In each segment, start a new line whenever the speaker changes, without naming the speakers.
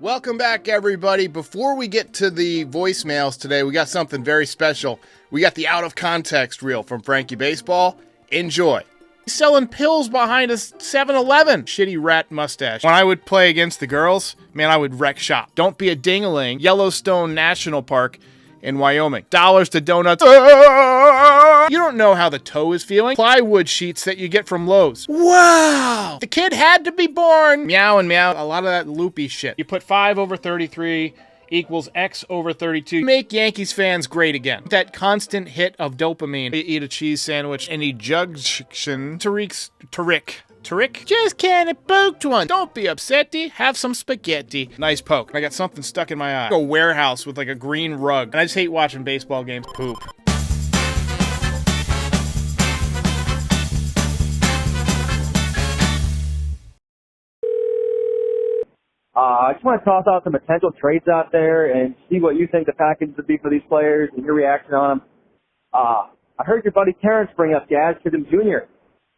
Welcome back, everybody. Before we get to the voicemails today, we got something very special. We got the out of context reel from Frankie Baseball. Enjoy. He's selling pills behind a 7-Eleven. Shitty rat mustache. When I would play against the girls, man, I would wreck shop. Don't be a ding-a-ling. Yellowstone National Park in Wyoming. Dollars to donuts. You don't know how the toe is feeling. Plywood sheets that you get from Lowe's. Wow! The kid had to be born. Meow and meow. A lot of that loopy shit. You put 5 over 33 equals X over 32. Make Yankees fans great again. That constant hit of dopamine. You eat a cheese sandwich and you junction Tariq? Just can't have poked one. Don't be upsetty. Have some spaghetti. Nice poke. I got something stuck in my eye. A warehouse with like a green rug. And I just hate watching baseball games poop.
I just want to toss out some potential trades out there and see what you think the package would be for these players and your reaction on them. I heard your buddy Terrence bring up Jazz Chisholm Jr.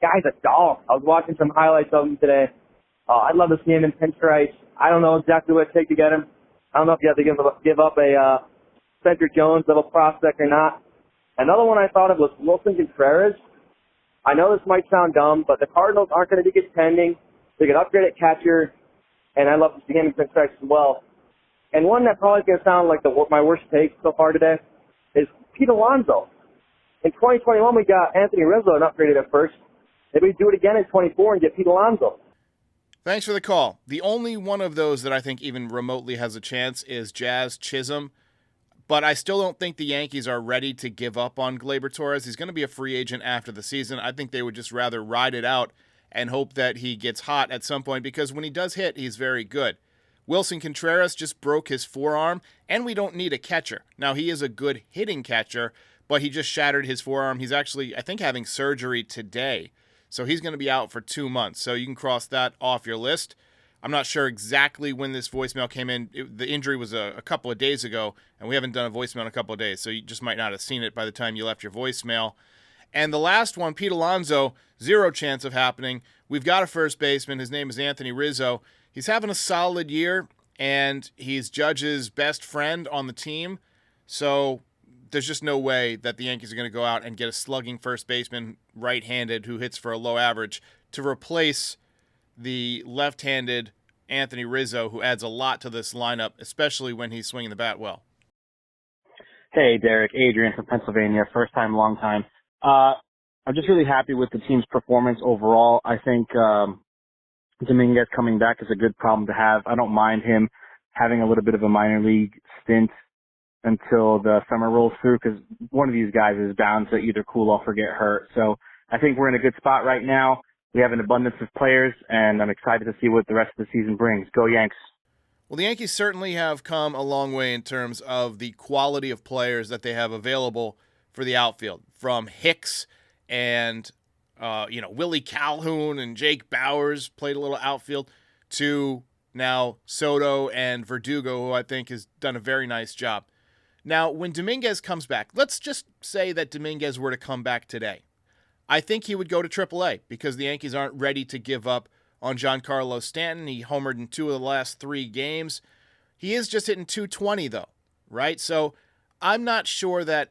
Guy's a dog. I was watching some highlights of him today. I'd love to see him in pinstripes. I don't know exactly what it'd take to get him. I don't know if you have to give up a Spencer Jones level prospect or not. Another one I thought of was Wilson Contreras. I know this might sound dumb, but the Cardinals aren't going to be contending. They could upgrade at catcher. And I'd love to see him in pinstripes as well. And one that probably is going to sound like my worst take so far today is Pete Alonso. In 2021, we got Anthony Rizzo and upgraded at first. Maybe we do it again in 24 and get Pete Alonso.
Thanks for the call. The only one of those that I think even remotely has a chance is Jazz Chisholm. But I still don't think the Yankees are ready to give up on Gleyber Torres. He's going to be a free agent after the season. I think they would just rather ride it out and hope that he gets hot at some point, because when he does hit, he's very good. Wilson Contreras just broke his forearm, and we don't need a catcher. Now, he is a good hitting catcher, but he just shattered his forearm. He's actually, I think, having surgery today, so he's going to be out for 2 months, so you can cross that off your list. I'm not sure exactly when this voicemail came in. The injury was a couple of days ago, and we haven't done a voicemail in a couple of days, so you just might not have seen it by the time you left your voicemail. And the last one, Pete Alonso, 0 chance of happening. We've got a first baseman. His name is Anthony Rizzo. He's having a solid year, and he's Judge's best friend on the team. So there's just no way that the Yankees are going to go out and get a slugging first baseman, right-handed, who hits for a low average, to replace the left-handed Anthony Rizzo, who adds a lot to this lineup, especially when he's swinging the bat well.
Hey, Derek. Adrian from Pennsylvania. First time, long time. I'm just really happy with the team's performance overall. I think Dominguez coming back is a good problem to have. I don't mind him having a little bit of a minor league stint until the summer rolls through, because one of these guys is bound to either cool off or get hurt. So I think we're in a good spot right now. We have an abundance of players, and I'm excited to see what the rest of the season brings. Go Yanks.
Well, the Yankees certainly have come a long way in terms of the quality of players that they have available for the outfield, from Hicks and Willie Calhoun and Jake Bauers played a little outfield, to now Soto and Verdugo, who I think has done a very nice job. Now, when Dominguez comes back, let's just say that Dominguez were to come back today. I think he would go to AAA because the Yankees aren't ready to give up on Giancarlo Stanton. He homered in 2 of the last 3 games. He is just hitting .220 though, right? So I'm not sure that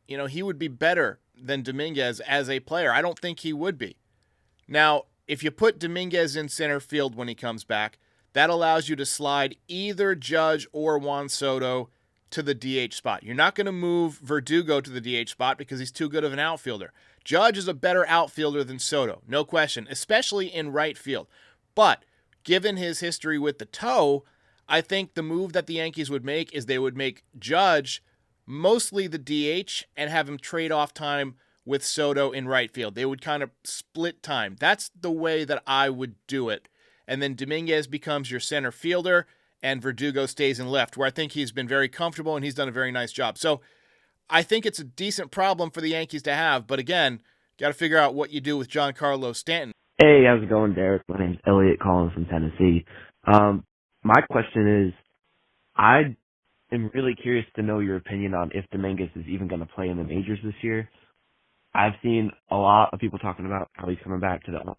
he would be better than Dominguez as a player. I don't think he would be. Now, if you put Dominguez in center field when he comes back, that allows you to slide either Judge or Juan Soto to the DH spot. You're not going to move Verdugo to the DH spot because he's too good of an outfielder. Judge is a better outfielder than Soto, no question, especially in right field. But given his history with the toe, I think the move that the Yankees would make is they would make Judge mostly the DH and have him trade off time with Soto in right field. They would kind of split time. That's the way that I would do it. And then Dominguez becomes your center fielder and Verdugo stays in left, where I think he's been very comfortable and he's done a very nice job. So I think it's a decent problem for the Yankees to have. But again, got to figure out what you do with Giancarlo Stanton.
Hey, how's it going, Derek? My name's Elliot calling from Tennessee. My question is, I am really curious to know your opinion on if Dominguez is even going to play in the majors this year. I've seen a lot of people talking about how he's coming back to the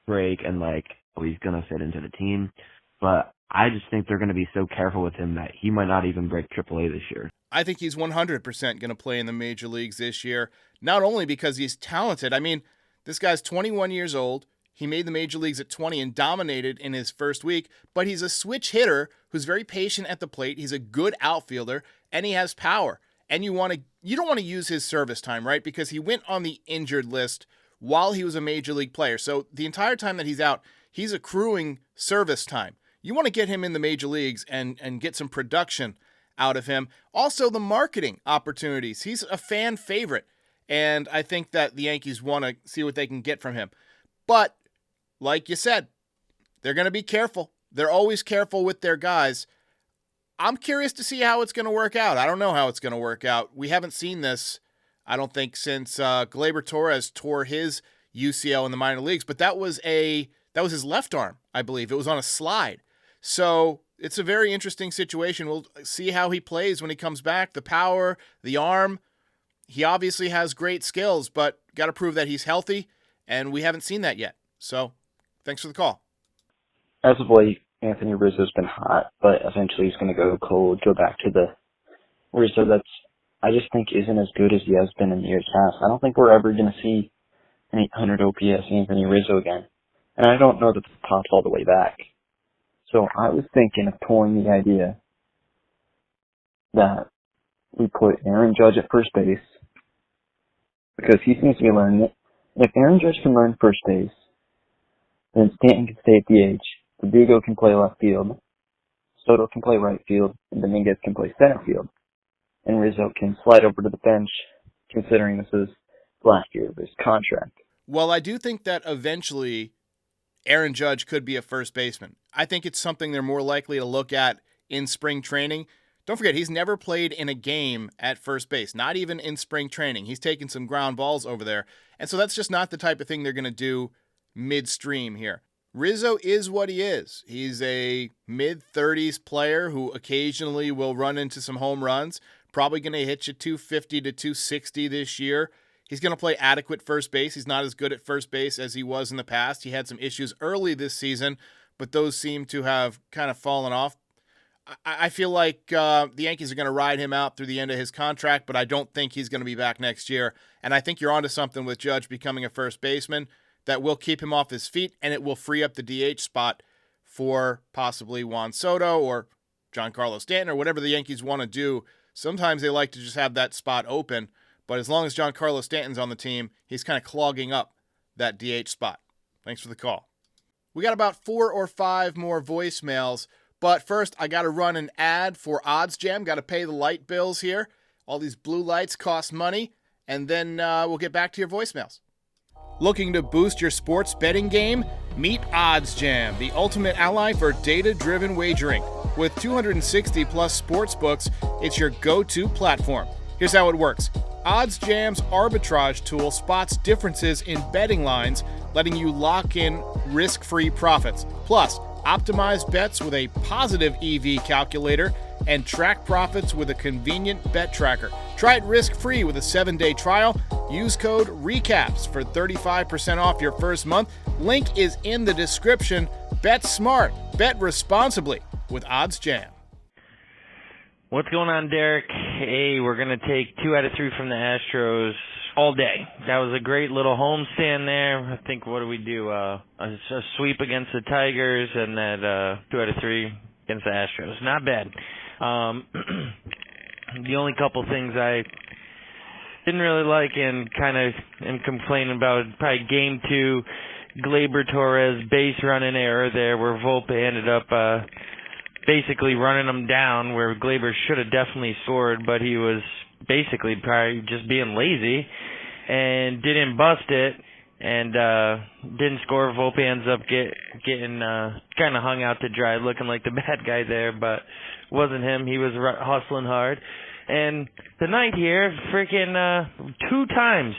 break and, oh, he's going to fit into the team. But I just think they're going to be so careful with him that he might not even break AAA this year.
I think he's 100% going to play in the major leagues this year, not only because he's talented. I mean, this guy's 21 years old. He made the major leagues at 20 and dominated in his first week, but he's a switch hitter who's very patient at the plate. He's a good outfielder, and he has power. And you don't want to use his service time, right? Because he went on the injured list while he was a major league player. So the entire time that he's out, he's accruing service time. You want to get him in the major leagues and get some production out of him. Also, the marketing opportunities. He's a fan favorite, and I think that the Yankees want to see what they can get from him. But, like you said, they're going to be careful. They're always careful with their guys. I'm curious to see how it's going to work out. I don't know how it's going to work out. We haven't seen this, I don't think, since Gleyber Torres tore his UCL in the minor leagues, but that was his left arm, I believe. It was on a slide. So it's a very interesting situation. We'll see how he plays when he comes back. The power, the arm. He obviously has great skills, but got to prove that he's healthy, and we haven't seen that yet. So thanks for the call.
As of late, Anthony Rizzo's been hot, but eventually he's going to go cold, go back to the Rizzo I just think isn't as good as he has been in years past. I don't think we're ever going to see an 800 OPS Anthony Rizzo again. And I don't know that the top's all the way back. So I was thinking of pulling the idea that we put Aaron Judge at first base because he seems to be learning it. And if Aaron Judge can learn first base, then Stanton can stay at DH, Verdugo can play left field, Soto can play right field, and Dominguez can play center field. And Rizzo can slide over to the bench, considering this is last year of his contract.
Well, I do think that eventually Aaron Judge could be a first baseman. I think it's something they're more likely to look at in spring training. Don't forget, he's never played in a game at first base, not even in spring training. He's taken some ground balls over there. And so that's just not the type of thing they're going to do midstream here. Rizzo is what he is. He's a mid-30s player who occasionally will run into some home runs, probably going to hit you 250 to 260 this year. He's going to play adequate first base. He's not as good at first base as he was in the past. He had some issues early this season, but those seem to have kind of fallen off. I feel like the Yankees are going to ride him out through the end of his contract, but I don't think he's going to be back next year. And I think you're onto something with Judge becoming a first baseman that will keep him off his feet, and it will free up the DH spot for possibly Juan Soto or Giancarlo Stanton or whatever the Yankees want to do. Sometimes they like to just have that spot open, but as long as Giancarlo Stanton's on the team, he's kind of clogging up that DH spot. Thanks for the call. We got about 4 or 5 more voicemails, but first I got to run an ad for Odds Jam. Got to pay the light bills here. All these blue lights cost money, and then we'll get back to your voicemails. Looking to boost your sports betting game? Meet Odds Jam, the ultimate ally for data-driven wagering. With 260 plus sports books, it's your go-to platform. Here's how it works. Odds Jam's arbitrage tool spots differences in betting lines, letting you lock in risk-free profits. Plus, optimize bets with a positive EV calculator and track profits with a convenient bet tracker. Try it risk-free with a 7-day trial. Use code RECAPS for 35% off your first month. Link is in the description. Bet smart. Bet responsibly with Odds Jam.
What's going on, Derek? Hey, we're going to take 2 out of 3 from the Astros all day. That was a great little homestand there. I think, what do we do? A sweep against the Tigers and that 2 out of 3 against the Astros. Not bad. The only couple things I didn't really like and kind of am complaining about probably game 2, Gleyber Torres base running error there where Volpe ended up basically running him down where Gleyber should have definitely scored, but he was basically probably just being lazy and didn't bust it and didn't score. Volpe ends up getting kind of hung out to dry, looking like the bad guy there, but wasn't him. He was hustling hard. And tonight here, freaking 2 times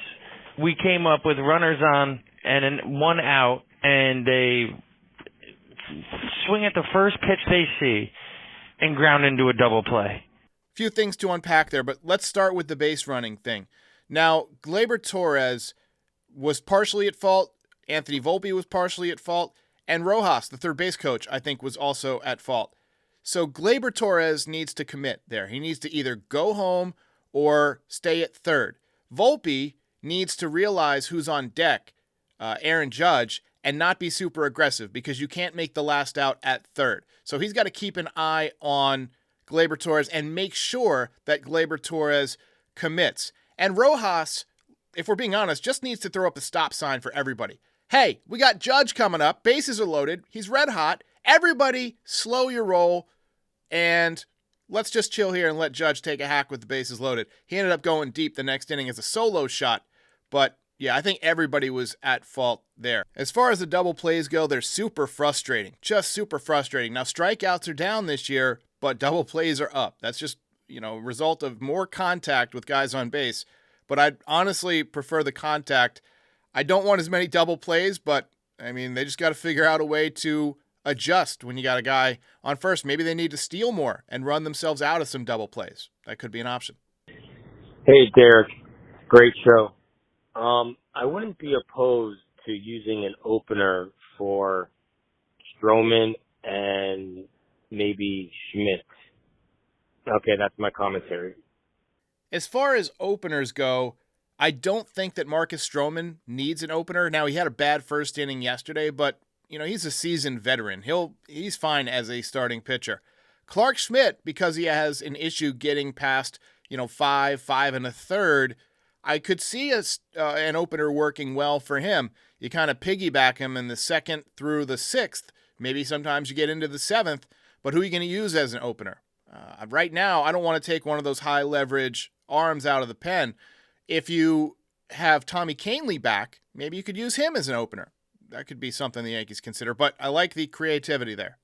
we came up with runners on and 1 out, and they swing at the first pitch they see and ground into a double play.
Few things to unpack there, but let's start with the base running thing. Now, Gleyber Torres was partially at fault. Anthony Volpe was partially at fault. And Rojas, the third base coach, I think was also at fault. So Gleyber Torres needs to commit there. He needs to either go home or stay at third. Volpe needs to realize who's on deck, Aaron Judge, and not be super aggressive because you can't make the last out at third. So he's got to keep an eye on Gleyber Torres and make sure that Gleyber Torres commits. And Rojas, if we're being honest, just needs to throw up a stop sign for everybody. Hey, we got Judge coming up. Bases are loaded. He's red hot. Everybody slow your roll and let's just chill here and let Judge take a hack with the bases loaded. He ended up going deep the next inning as a solo shot, but yeah, I think everybody was at fault there. As far as the double plays go, they're super frustrating, just super frustrating. Now, strikeouts are down this year, but double plays are up. That's just, a result of more contact with guys on base, but I'd honestly prefer the contact. I don't want as many double plays, but, they just got to figure out a way to adjust when you got a guy on first. Maybe they need to steal more and run themselves out of some double plays. That could be an option.
Hey, Derek. Great show. I wouldn't be opposed to using an opener for Stroman and maybe Schmidt. Okay, that's my commentary.
As far as openers go, I don't think that Marcus Stroman needs an opener. Now, he had a bad first inning yesterday, but he's a seasoned veteran. He's fine as a starting pitcher. Clark Schmidt, because he has an issue getting past, 5 1/3, I could see an opener working well for him. You kind of piggyback him in the second through the sixth. Maybe sometimes you get into the seventh, but who are you going to use as an opener? Right now, I don't want to take one of those high leverage arms out of the pen. If you have Tommy Kahnle back, maybe you could use him as an opener. That could be something the Yankees consider, but I like the creativity there.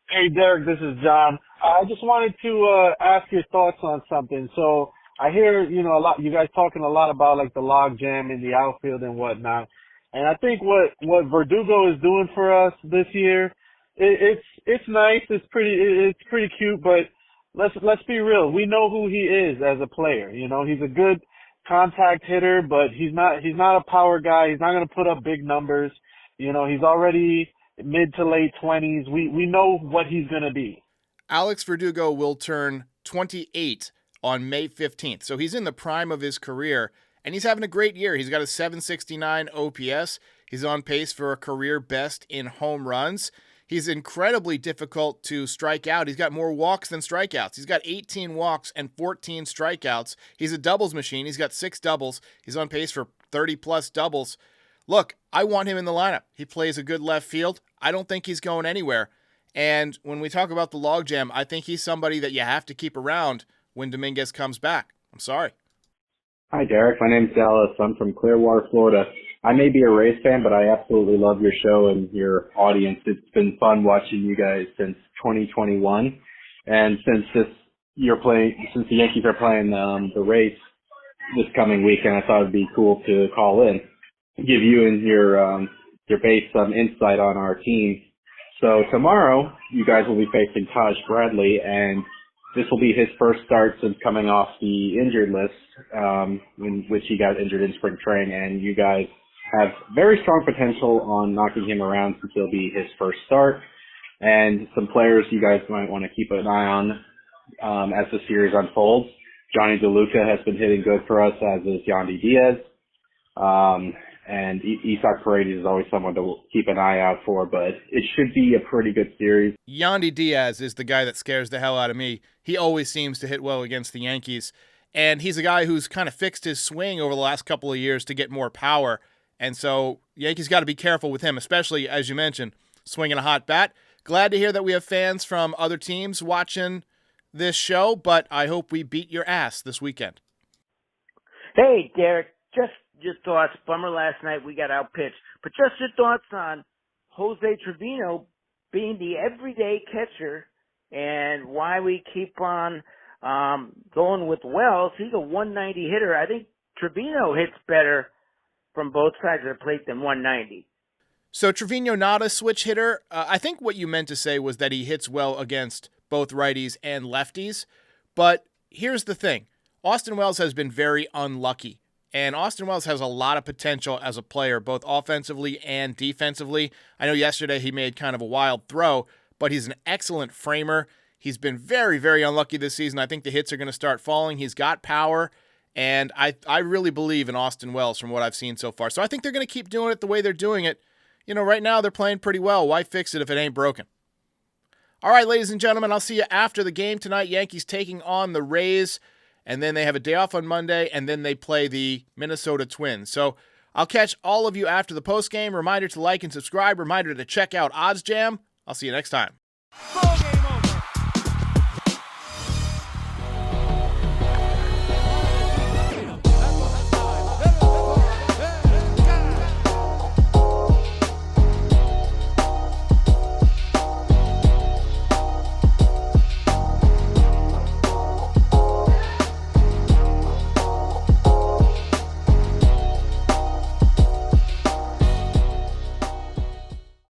Hey, Derek, this is John. I just wanted to ask your thoughts on something. So I hear, a lot, you guys talking a lot about like the log jam in the outfield and whatnot. And I think what Verdugo is doing for us this year, it's nice. It's pretty cute, but let's be real. We know who he is as a player. He's a good contact hitter, but he's not a power guy. He's not going to put up big numbers. He's already mid to late 20s. We know what he's going to be.
Alex Verdugo will turn 28 on May 15th. So he's in the prime of his career, and he's having a great year. He's got a 769 OPS. He's on pace for a career best in home runs. He's incredibly difficult to strike out. He's got more walks than strikeouts. He's got 18 walks and 14 strikeouts. He's a doubles machine. He's got 6 doubles. He's on pace for 30-plus doubles. Look, I want him in the lineup. He plays a good left field. I don't think he's going anywhere. And when we talk about the logjam, I think he's somebody that you have to keep around when Dominguez comes back. I'm sorry.
Hi, Derek. My name's Dallis. I'm from Clearwater, Florida. I may be a Rays fan, but I absolutely love your show and your audience. It's been fun watching you guys since 2021. And since the Yankees are playing the Rays this coming weekend, I thought it'd be cool to call in, give you and your base some insight on our team. So tomorrow, you guys will be facing Taj Bradley, and this will be his first start since coming off the injured list, in which he got injured in spring training, and you guys have very strong potential on knocking him around since it'll be his first start. And some players you guys might want to keep an eye on as the series unfolds. Johnny DeLuca has been hitting good for us, as is Yandy Diaz. And Isaac Paredes is always someone to keep an eye out for, but it should be a pretty good series.
Yandy Diaz is the guy that scares the hell out of me. He always seems to hit well against the Yankees, and he's a guy who's kind of fixed his swing over the last couple of years to get more power, and so Yankees got to be careful with him, especially, as you mentioned, swinging a hot bat. Glad to hear that we have fans from other teams watching this show, but I hope we beat your ass this weekend.
Hey, Derek, just your thoughts. Bummer last night we got outpitched. But just your thoughts on Jose Trevino being the everyday catcher and why we keep on going with Wells. He's a 190 hitter. I think Trevino hits better from both sides of the plate than 190.
So Trevino not a switch hitter. I think what you meant to say was that he hits well against both righties and lefties. But here's the thing. Austin Wells has been very unlucky And Austin Wells has a lot of potential as a player, both offensively and defensively. I know yesterday he made kind of a wild throw, but he's an excellent framer. He's been very, very unlucky this season. I think the hits are going to start falling. He's got power, and I really believe in Austin Wells from what I've seen so far. So I think they're going to keep doing it the way they're doing it. You know, right now they're playing pretty well. Why fix it if it ain't broken? All right, ladies and gentlemen, I'll see you after the game tonight. Yankees taking on the Rays, and then they have a day off on Monday, and then they play the Minnesota Twins. So I'll catch all of you after the postgame. Reminder to like and subscribe. Reminder to check out Odds Jam. I'll see you next time.